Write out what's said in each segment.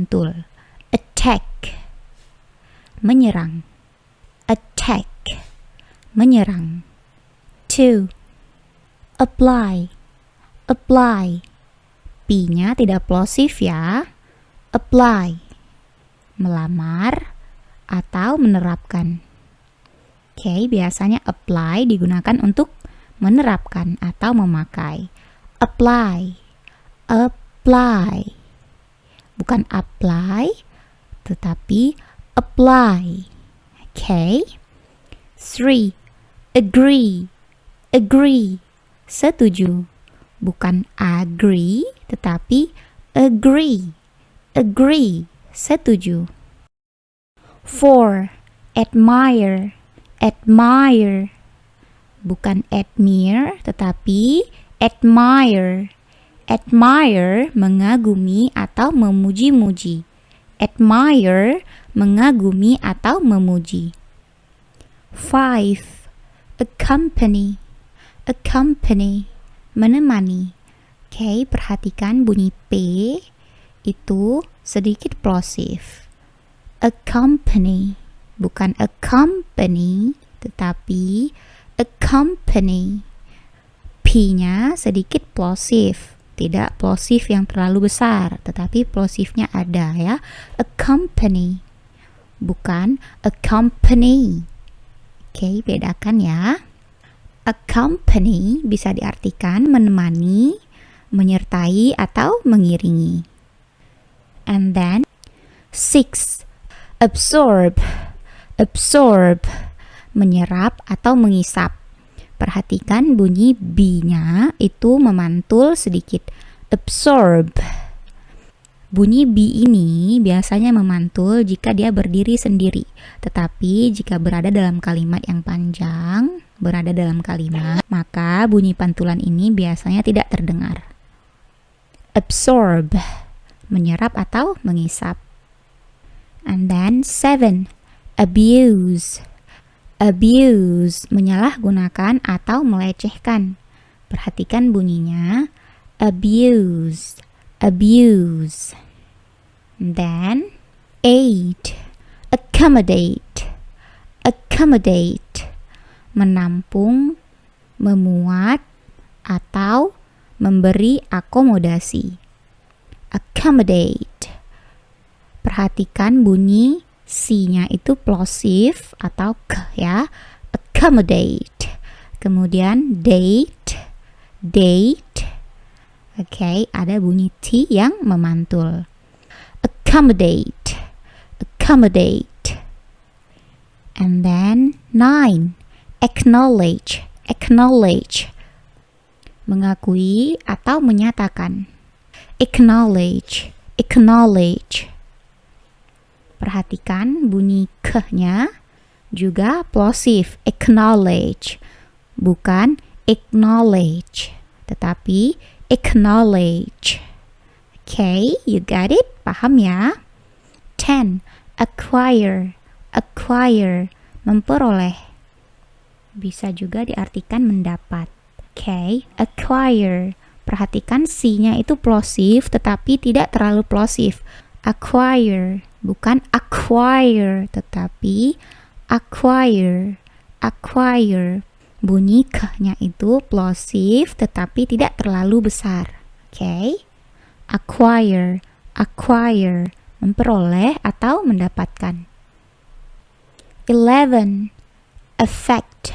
memantul. Attack, menyerang. Attack, menyerang. 2. Apply, apply. P-nya tidak plosif ya. Apply, melamar atau menerapkan. Oke, biasanya apply digunakan untuk menerapkan atau memakai. Apply, apply. Bukan apply, tetapi apply. Oke. 3. Agree, agree. Setuju. Bukan agree, tetapi agree. Agree, setuju. 4. Admire, admire. Bukan admire, tetapi admire. Admire, mengagumi atau memuji-muji. Admire, mengagumi atau memuji. 5. Accompany, accompany. Menemani. Oke, perhatikan bunyi P itu sedikit plosif. Accompany, bukan accompany, tetapi accompany. P-nya sedikit plosif, tidak plosif yang terlalu besar, tetapi plosifnya ada ya. Accompany, bukan accompany. Oke, bedakan ya. Accompany bisa diartikan menemani, menyertai, atau mengiringi. And then 6. Absorb, absorb. Menyerap atau mengisap. Perhatikan bunyi B-nya itu memantul sedikit. Absorb. Bunyi B ini biasanya memantul jika dia berdiri sendiri. Tetapi jika berada dalam kalimat yang panjang, berada dalam kalimat, maka bunyi pantulan ini biasanya tidak terdengar. Absorb, menyerap atau mengisap. And then 7. Abuse, abuse, menyalahgunakan atau melecehkan. Perhatikan bunyinya. Abuse, abuse. And then 8. Accommodate, accommodate. Menampung, memuat, atau memberi akomodasi. Accommodate. Perhatikan bunyi C-nya itu plosif atau k ya. Accommodate. Kemudian date, date. Oke, ada bunyi T yang memantul. Accommodate, accommodate. And then 9. Acknowledge, acknowledge. Mengakui atau menyatakan. Acknowledge, acknowledge. Perhatikan bunyi k-nya juga plosif. Acknowledge, bukan acknowledge, tetapi acknowledge. Okay, you got it? Paham ya? 10. Acquire, acquire. Memperoleh. Bisa juga diartikan mendapat. Okay, acquire. Perhatikan C-nya itu plosif tetapi tidak terlalu plosif. Acquire, bukan acquire, tetapi acquire, acquire. Bunyi k-nya itu plosif tetapi tidak terlalu besar. Okay, acquire, acquire. Memperoleh atau mendapatkan. 11. Affect,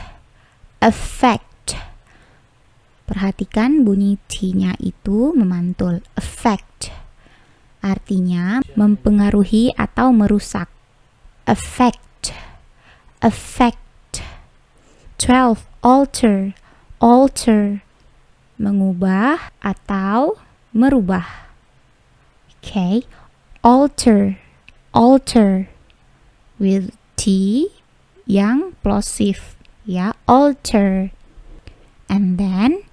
affect. Perhatikan bunyi T-nya itu memantul. Affect. Artinya mempengaruhi atau merusak. Affect, affect. 12. Alter, alter. Mengubah atau merubah. Okay. Alter, alter. With T yang plosif ya, alter. And then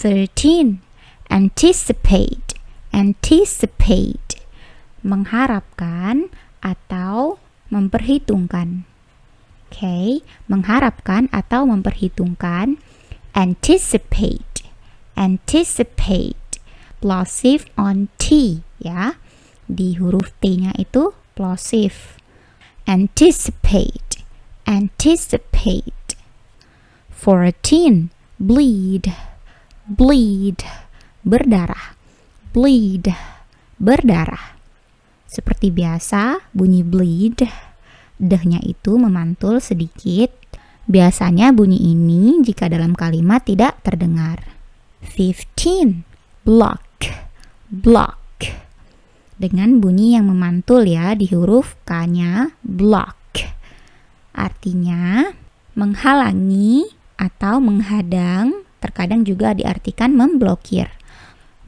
13. Anticipate, anticipate. Mengharapkan atau memperhitungkan. Okay, mengharapkan atau memperhitungkan. Anticipate, anticipate. Plosif on T ya. di huruf T-nya itu plosive. Anticipate, anticipate. 14. Bleed, bleed, berdarah. Bleed, berdarah. Seperti biasa, bunyi bleed, deh-nya itu memantul sedikit. Biasanya bunyi ini jika dalam kalimat tidak terdengar. 15. Block, block. Dengan bunyi yang memantul ya di huruf K-nya, block. Artinya menghalangi atau menghadang, terkadang juga diartikan memblokir.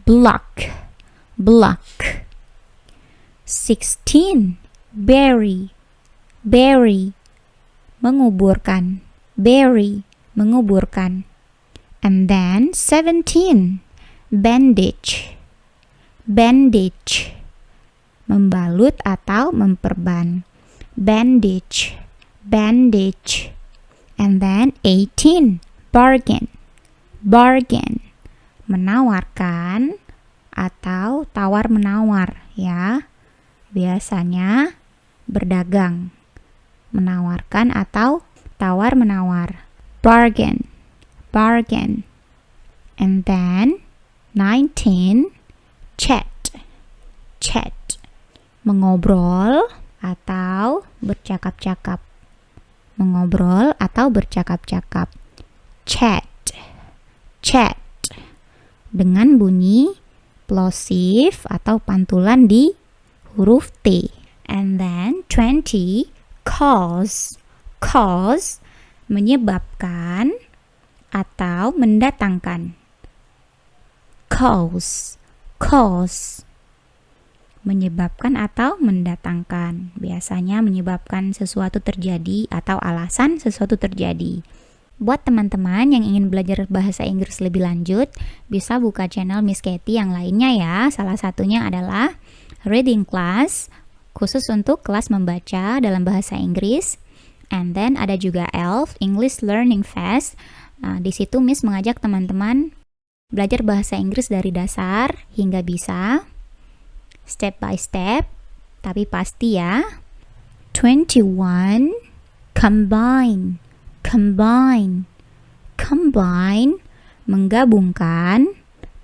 Block, block. 16. Bury, bury, menguburkan. Bury, menguburkan. And then 17. Bandage, bandage, membalut atau memperban. Bandage, bandage. And then 18. Bargain, bargain, menawarkan atau tawar-menawar ya. Biasanya berdagang, menawarkan atau tawar-menawar. Bargain, bargain. And then 19. Chat, chat, mengobrol atau bercakap-cakap. Mengobrol atau bercakap-cakap. Chat, chat, dengan bunyi plosive atau pantulan di huruf T. And then 20. Cause, cause, menyebabkan atau mendatangkan. Cause, cause, menyebabkan atau mendatangkan. Biasanya menyebabkan sesuatu terjadi atau alasan sesuatu terjadi. Buat teman-teman yang ingin belajar bahasa Inggris lebih lanjut, bisa buka channel Miss Katie yang lainnya ya. Salah satunya adalah Reading Class, khusus untuk kelas membaca dalam bahasa Inggris. And then ada juga ELF, English Learning Fast. Di situ Miss mengajak teman-teman belajar bahasa Inggris dari dasar hingga bisa, step by step, tapi pasti ya. 21. Combine, combine, combine, menggabungkan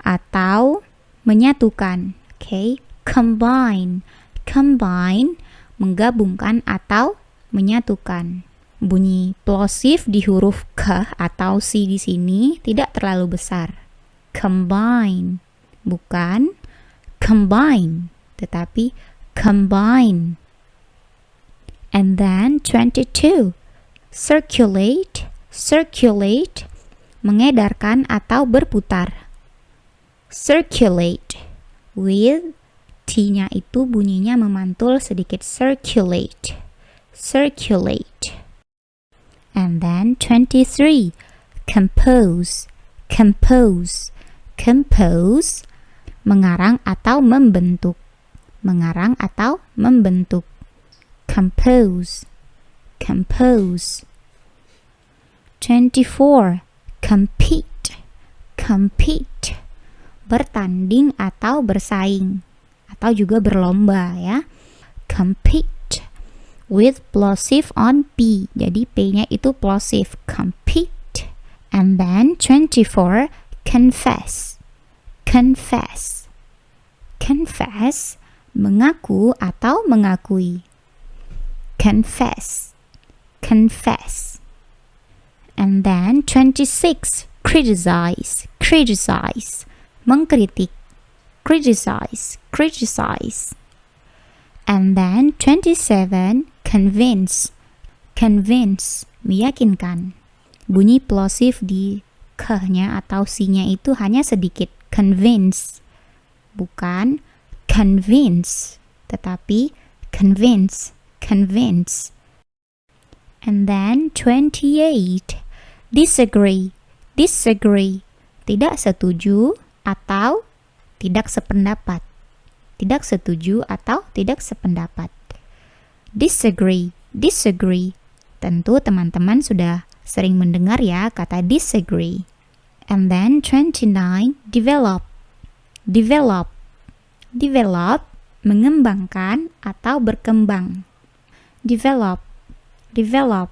atau menyatukan. Okay? Combine, combine, menggabungkan atau menyatukan. Bunyi plosive di huruf K atau C di sini tidak terlalu besar. Combine, bukan combine, tetapi combine. And then 22. Circulate, circulate, mengedarkan atau berputar. Circulate, with T-nya itu bunyinya memantul sedikit. Circulate, circulate. And then 23. Compose, compose, compose, mengarang atau membentuk. Mengarang atau membentuk. Compose, compose. 24. Compete, compete, bertanding atau bersaing atau juga berlomba ya. Compete with plosive on P. Jadi P-nya itu plosive. Compete. And then 24. Confess, confess, confess, mengaku atau mengakui. Confess, confess. And then 26. Criticize, criticize, mengkritik. Criticize, criticize. And then 27. Convince, convince, meyakinkan. Bunyi plosive di K-nya atau C-nya itu hanya sedikit. Convince, bukan convince, tetapi convince, convince. And then 28. Disagree, disagree, tidak setuju atau tidak sependapat. Tidak setuju atau tidak sependapat. Disagree, disagree. Tentu teman-teman sudah sering mendengar ya kata disagree. And then 29. Develop, develop, develop, mengembangkan atau berkembang. Develop, develop.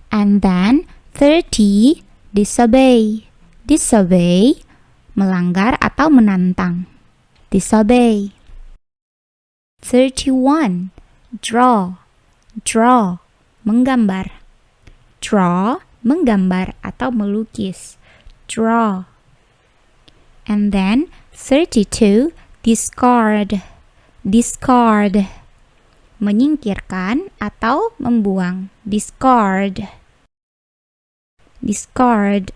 And then 30, disobey, disobey, melanggar atau menantang. Disobey. 31, draw, draw, menggambar. Draw, menggambar atau melukis. Draw. And then 32, discard, discard, menyingkirkan atau membuang. Discard, discard,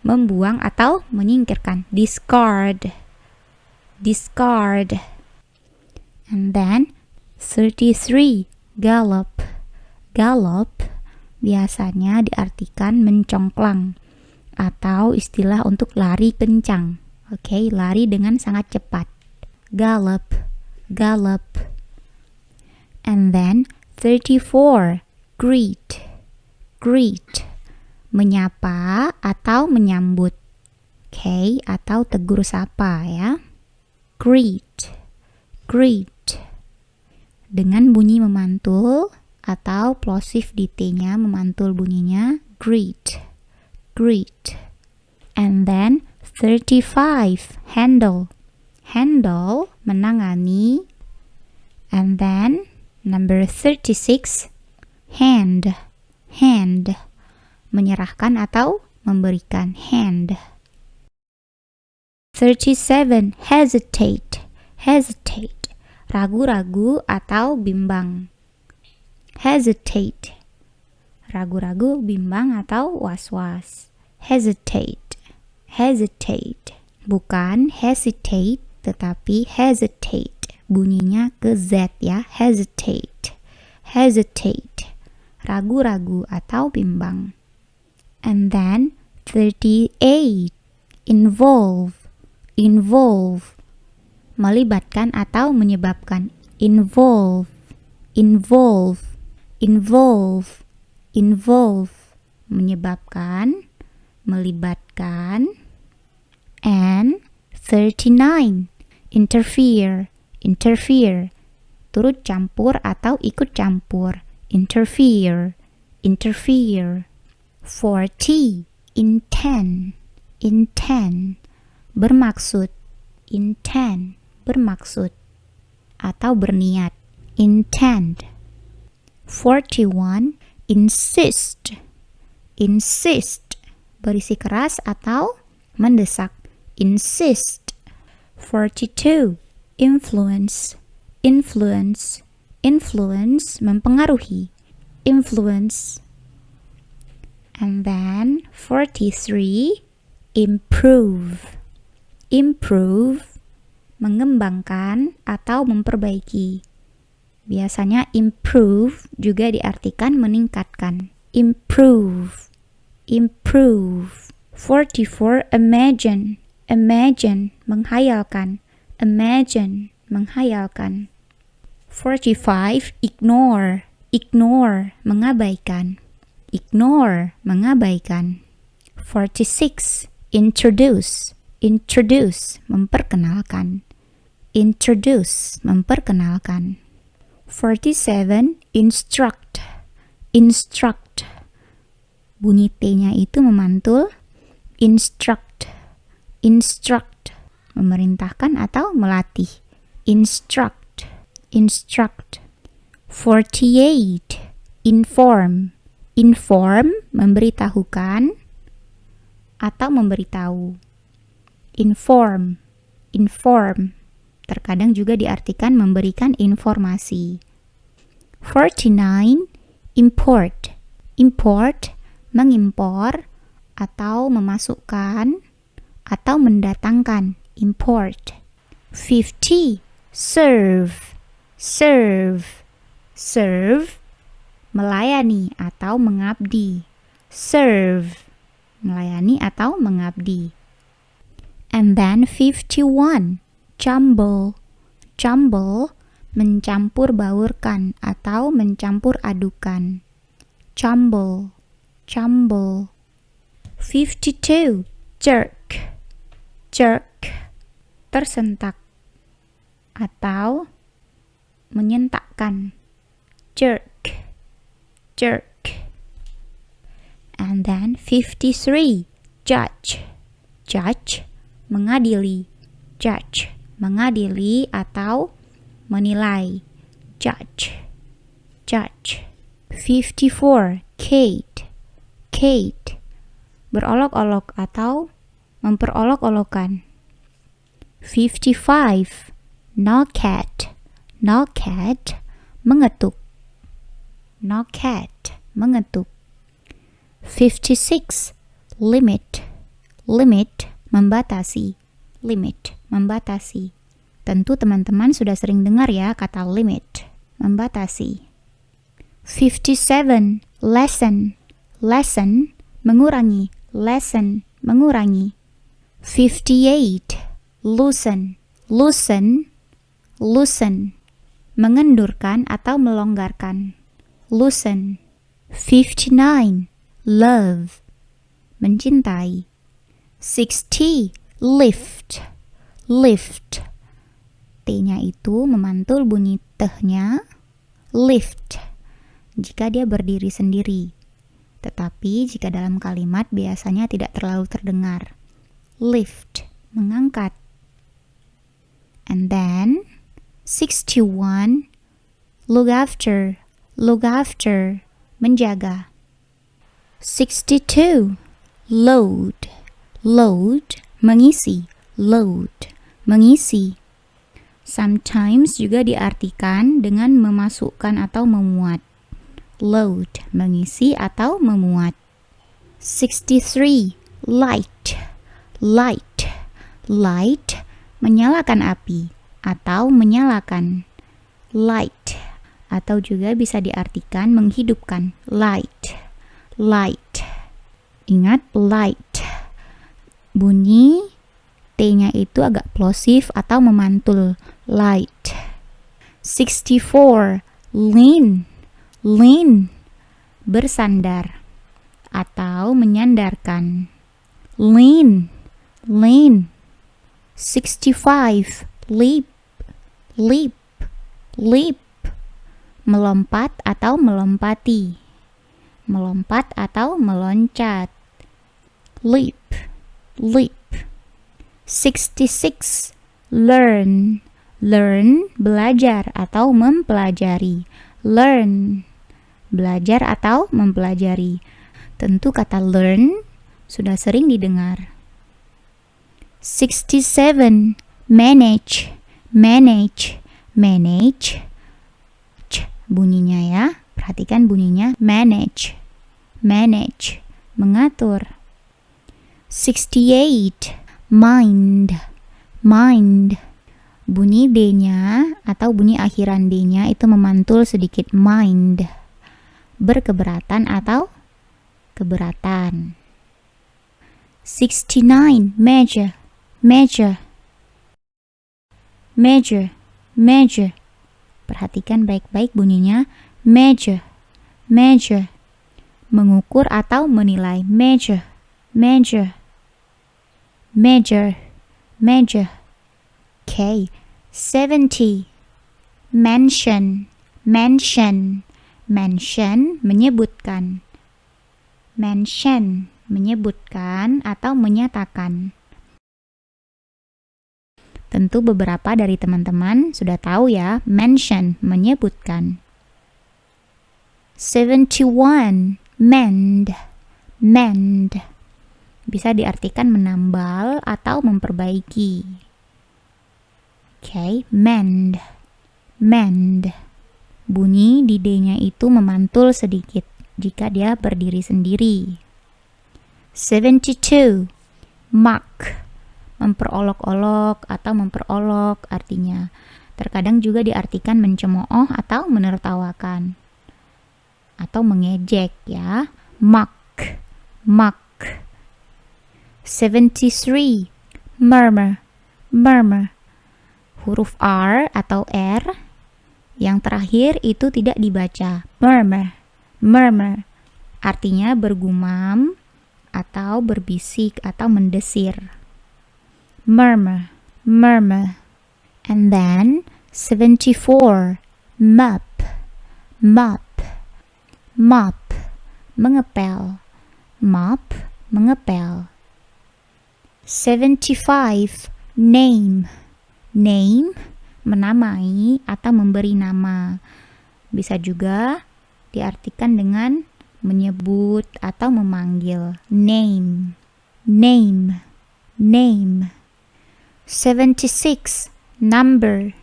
membuang atau menyingkirkan. Discard, discard. And then 33, gallop, gallop, biasanya diartikan mencongklang atau istilah untuk lari kencang. Oke, lari dengan sangat cepat. Gallop, gallop. And then 34, greet, greet, menyapa atau menyambut. Oke, atau tegur sapa ya. Greet, greet. Dengan bunyi memantul atau plosive di T-nya memantul bunyinya greet, greet. And then 35, handle, handle, menangani. And then number 36, hand, hand, menyerahkan atau memberikan. Hand. 37, hesitate, hesitate, ragu-ragu atau bimbang. Hesitate, ragu-ragu, bimbang atau was-was. Hesitate, hesitate, bukan hesitate tetapi hesitate, bunyinya ke Z ya. Hesitate, hesitate, ragu-ragu atau bimbang. And then 38, involve, involve, melibatkan atau menyebabkan. Involve, involve, involve, involve, menyebabkan, melibatkan. And 39, interfere, interfere, turut campur atau ikut campur. Interfere, interfere. 40, intend, intend, bermaksud. Intend, bermaksud atau berniat. Intend. 41, insist, insist, berisi keras atau mendesak. Insist. 42, influence, influence, influence, mempengaruhi. Influence. And then 43, improve, improve, mengembangkan atau memperbaiki. Biasanya improve juga diartikan meningkatkan. Improve, improve. 44, imagine, imagine, menghayalkan. Imagine, menghayalkan. 45, ignore, ignore, mengabaikan. Ignore, mengabaikan. 46, introduce, introduce, memperkenalkan. Introduce, memperkenalkan. 47, instruct, instruct, bunyi T-nya itu memantul. Instruct, instruct, memerintahkan atau melatih. Instruct, instruct. 48, inform, inform, memberitahukan atau memberitahu. Inform, inform, terkadang juga diartikan memberikan informasi. 49, import, import, mengimpor atau memasukkan atau mendatangkan. Import. 50, serve, serve, serve, melayani atau mengabdi. Serve, melayani atau mengabdi. And then 51, jumble, jumble, mencampur baurkan atau mencampur adukan. Jumble, jumble. 52, jerk, jerk, tersentak. atau menyentakkan. Jerk, jerk. And then 53, judge. Judge, mengadili. Judge, mengadili atau menilai. Judge, judge. 54, Kate. Kate, berolok-olok atau memperolok-olokan. 55, knock-at. Knock-at, mengetuk. Knock-at, mengetuk. 56, limit. Limit, membatasi. Limit, membatasi. Tentu teman-teman sudah sering dengar ya kata limit, membatasi. 57, lesson. Lesson, mengurangi. Lesson, mengurangi. 58, loosen. Loosen, loosen, mengendurkan atau melonggarkan. Loosen. 59, love, mencintai. 60, lift. Lift, T-nya itu memantul bunyi T-nya. Lift, jika dia berdiri sendiri. Tetapi jika dalam kalimat biasanya tidak terlalu terdengar. Lift, mengangkat. And then 61, look after. Look after, menjaga. 62, load. Load, mengisi. Load, mengisi. Sometimes juga diartikan dengan memasukkan atau memuat. Load, mengisi atau memuat. 63, light. Light. Light, menyalakan api atau menyalakan. Light, atau juga bisa diartikan menghidupkan. Light. Light. Ingat, light. Bunyi T-nya itu agak plosif atau memantul. Light. 64, lean. Lean, bersandar atau menyandarkan. Lean. Lean. 65, leap. Leap. Leap, melompat atau melompati. Melompat atau meloncat. Leap. Leap. 66, learn. Learn, belajar atau mempelajari. Learn, belajar atau mempelajari. Tentu kata learn sudah sering didengar. 67, manage. Manage. Manage, bunyinya ya. Perhatikan bunyinya. Manage. Manage, mengatur. 68, mind. Mind, bunyi D-nya atau bunyi akhiran D-nya itu memantul sedikit. Mind, berkeberatan atau keberatan. 69, measure. Measure. Measure. Measure, perhatikan baik-baik bunyinya. Measure. Measure, mengukur atau menilai. Measure. Measure. Measure. Measure. Okay. 70, mention. Mention. Mention, menyebutkan. Mention, menyebutkan atau menyatakan. Tentu beberapa dari teman-teman sudah tahu ya, mention, menyebutkan. 71, mend. Mend, bisa diartikan menambal atau memperbaiki. Okay, mend. Mend, bunyi di D-nya itu memantul sedikit jika dia berdiri sendiri. 72, mock. Memperolok-olok atau memperolok artinya. Terkadang juga diartikan mencemooh atau menertawakan. Atau mengejek ya. Mock. Mock. 73, murmur. Murmur, huruf R atau R yang terakhir itu tidak dibaca. Murmur. Murmur, artinya bergumam atau berbisik atau mendesir. Murmur. Murmur. And then 74. Mop, mop, mop, mengepel. Mop, mengepel. 75. Name, name, menamai atau memberi nama. Bisa juga diartikan dengan menyebut atau memanggil. Name, name, name. 76. Number,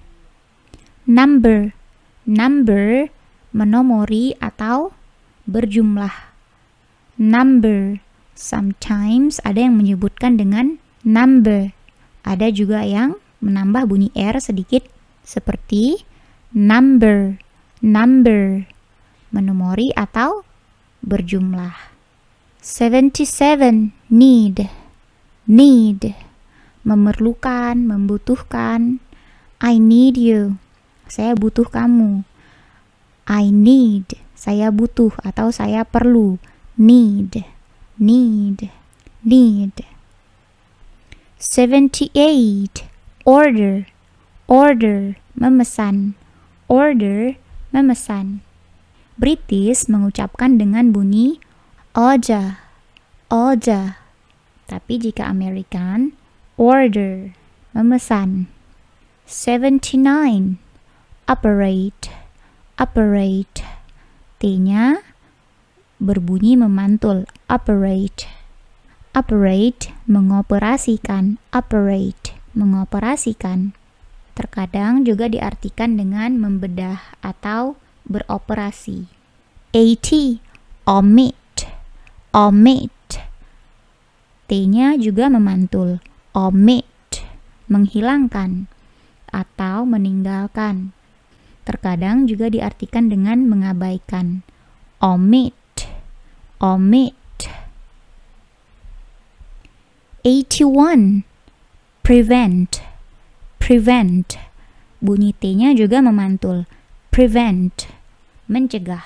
number, number, menomori atau berjumlah. Number, sometimes ada yang menyebutkan dengan number. Ada juga yang menambah bunyi R sedikit seperti number, number, menomori atau berjumlah. 77. Need, need, memerlukan, membutuhkan. I need you, saya butuh kamu. I need, saya butuh atau saya perlu. Need, need, need. 78. Order, order, memesan. Order, memesan. British mengucapkan dengan bunyi order, order. Tapi jika American, order, memesan. 79. Operate, operate. T-nya berbunyi memantul. Operate, operate, mengoperasikan. Operate, mengoperasikan. Terkadang juga diartikan dengan membedah atau beroperasi. 80. Omit, omit. T-nya juga memantul. Omit, menghilangkan atau meninggalkan. Terkadang juga diartikan dengan mengabaikan. Omit, omit. 81. Prevent, prevent. Bunyi T-nya juga memantul. Prevent, mencegah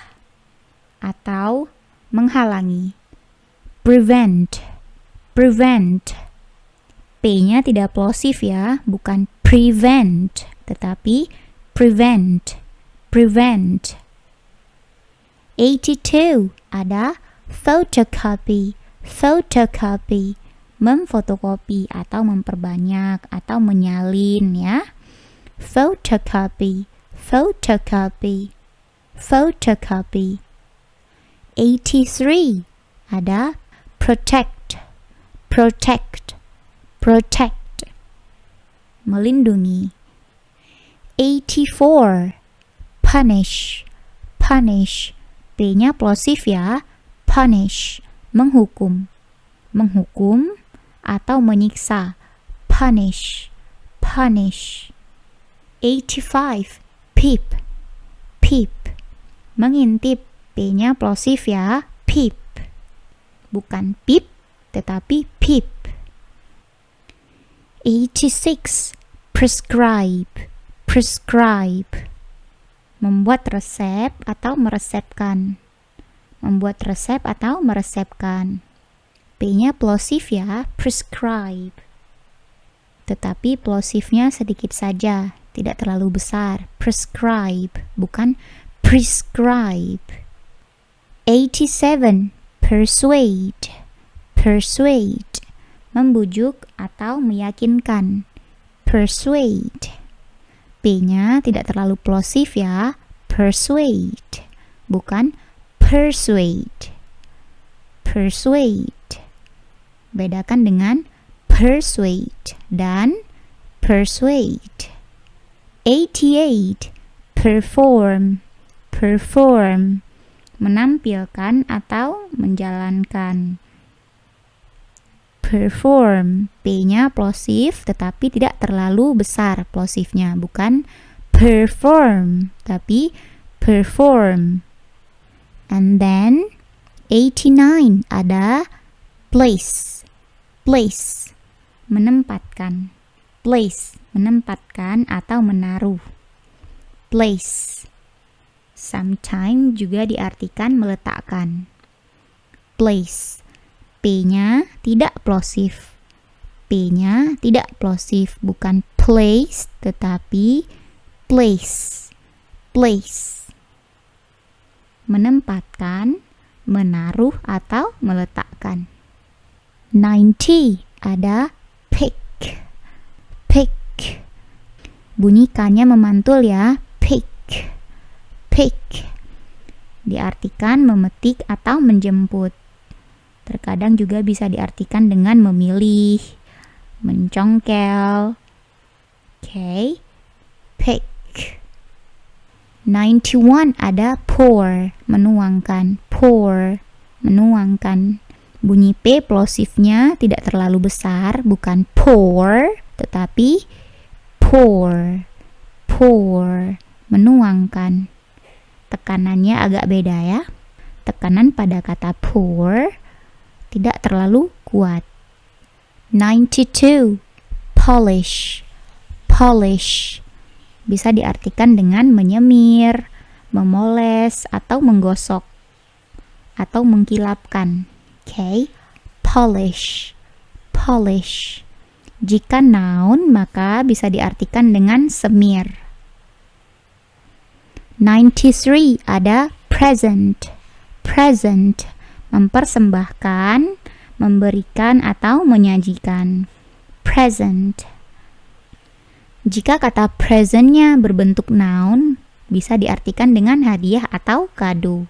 atau menghalangi. Prevent, prevent. P-nya tidak plosif ya, bukan prevent, tetapi prevent, prevent. 82. Ada photocopy, photocopy, memfotokopi atau memperbanyak atau menyalin ya. Photocopy, photocopy, photocopy. 83. Ada protect, protect, protect, melindungi. 84. Punish, punish. P-nya plosif ya. Punish, menghukum, menghukum atau menyiksa. Punish, punish. 85. Peep, peep, mengintip. P-nya plosif ya. Peep, bukan peep tetapi peep. 86. Prescribe, prescribe, membuat resep atau meresepkan. Membuat resep atau meresepkan. P-nya plosif ya, prescribe. Tetapi plosifnya sedikit saja, tidak terlalu besar. Prescribe, bukan prescribe. 87. Persuade, persuade, membujuk atau meyakinkan. Persuade. P-nya tidak terlalu plosif ya. Persuade, bukan persuade. Persuade. Bedakan dengan persuade dan persuade. 88. Perform, perform, menampilkan atau menjalankan. Perform. P-nya plosif tetapi tidak terlalu besar plosifnya, bukan perform tapi perform. And then 89 ada place, place, menempatkan. Place, menempatkan atau menaruh. Place. Sometimes juga diartikan meletakkan. Place. P-nya tidak plosif. P-nya tidak plosif, bukan place tetapi place, place. Menempatkan, menaruh atau meletakkan. 90 ada pick, pick. Bunyi K-nya memantul ya, pick, pick. Diartikan memetik atau menjemput. Terkadang juga bisa diartikan dengan memilih, mencongkel. Oke, pick. 91 ada pour, menuangkan, pour, menuangkan. Bunyi P plosifnya tidak terlalu besar, bukan pour, tetapi pour, pour, menuangkan. Tekanannya agak beda ya. Tekanan pada kata pour tidak terlalu kuat. 92, polish, polish. Bisa diartikan dengan menyemir, memoles, atau menggosok, atau mengkilapkan. Oke, polish, polish. Jika noun, maka bisa diartikan dengan semir. 93 ada present, present. Mempersembahkan, memberikan, atau menyajikan. Present. Jika kata present-nya berbentuk noun, bisa diartikan dengan hadiah atau kado.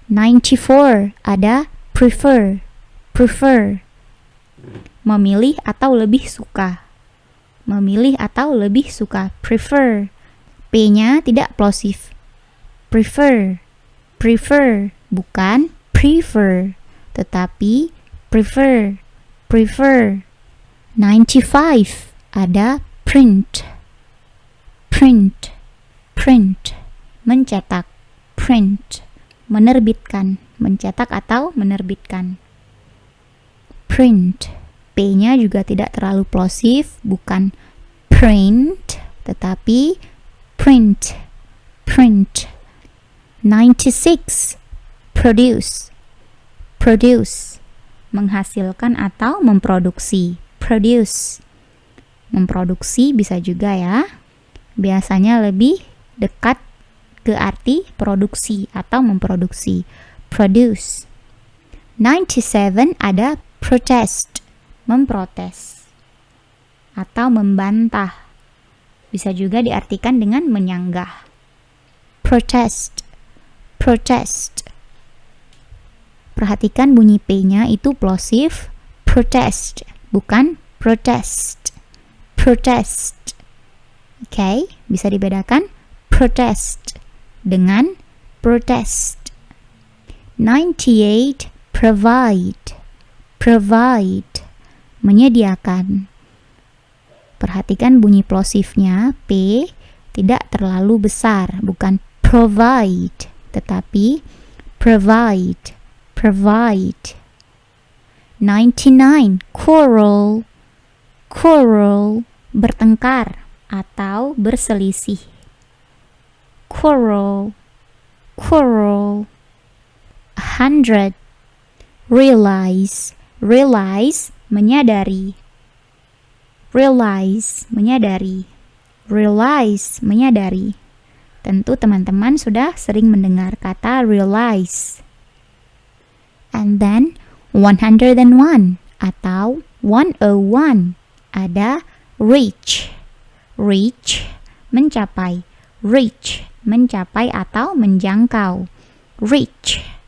94 ada prefer, prefer. Memilih atau lebih suka. Memilih atau lebih suka, prefer. P-nya tidak plosif. Prefer, prefer, bukan prefer, tetapi prefer, prefer. 95 ada print, print, print. Mencetak, print. Menerbitkan, mencetak atau menerbitkan. Print. P-nya juga tidak terlalu plosif, bukan print, tetapi print, print. 96 produce, produce. Menghasilkan atau memproduksi, produce. Memproduksi bisa juga ya. Biasanya lebih dekat ke arti produksi atau memproduksi, produce. 97 ada protest, memprotes atau membantah. Bisa juga diartikan dengan menyanggah. Protest, protest. Perhatikan bunyi P-nya itu plosif, protest, bukan protest. Protest. Oke, bisa dibedakan protest dengan protest. 98 provide, provide, menyediakan. Perhatikan bunyi plosifnya, P tidak terlalu besar, bukan provide, tetapi provide, provide. 99 quarrel, quarrel, bertengkar atau berselisih. Quarrel, quarrel. 100 realize, realize, menyadari. Realize, menyadari. Realize, menyadari. Tentu teman-teman sudah sering mendengar kata realize. And then 101 atau 101 ada reach. Reach, mencapai. Reach, mencapai atau menjangkau. Reach.